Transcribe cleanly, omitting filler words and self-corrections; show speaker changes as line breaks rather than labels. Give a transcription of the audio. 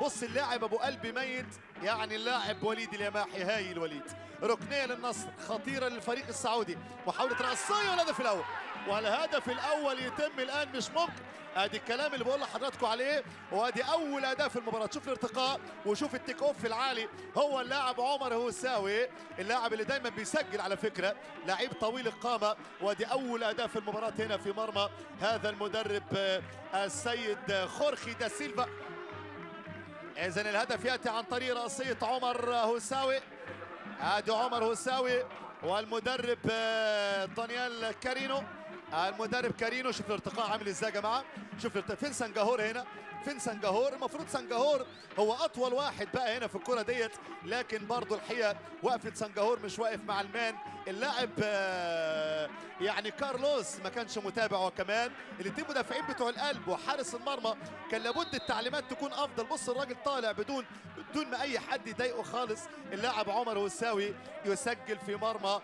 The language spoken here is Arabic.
بص اللاعب ابو قلب ميت، يعني اللاعب وليد اليماحي هايل. وليد ركنيه للنصر خطيره للفريق السعودي، محاوله راسيه والهدف الاول. والهدف الاول يتم الان، مش ممكن. ادي الكلام اللي بقول لحضراتكم عليه، وادي اول اداء في المباراه. شوف الارتقاء وشوف التيك اوف العالي، هو اللاعب عمر هوساوي، اللاعب اللي دايما بيسجل على فكره، لعيب طويل القامه. وادي اول اداء في المباراه هنا في مرمى هذا المدرب السيد خورخي دا سيلفا. اذا الهدف ياتي عن طريق راسيه عمر هوساوي. ادي عمر هوساوي والمدرب دانيال كارينو. المدرب كارينو، شوف الارتقاء عامل ازاي يا جماعه. شوف فين سنجاهور هنا، فين سنجاهور؟ المفروض سنجاهور هو اطول واحد بقى هنا في الكره ديت، لكن برضه الحقيقه وقفه سنجاهور مش واقف مع المان. اللاعب يعني كارلوس ما كانش متابع، وكمان الاثنين مدافعين بتوع القلب وحارس المرمى كان لابد التعليمات تكون افضل. بص الراجل طالع بدون ما اي حد يضايقه خالص. اللاعب عمر هوساوي يسجل في مرمى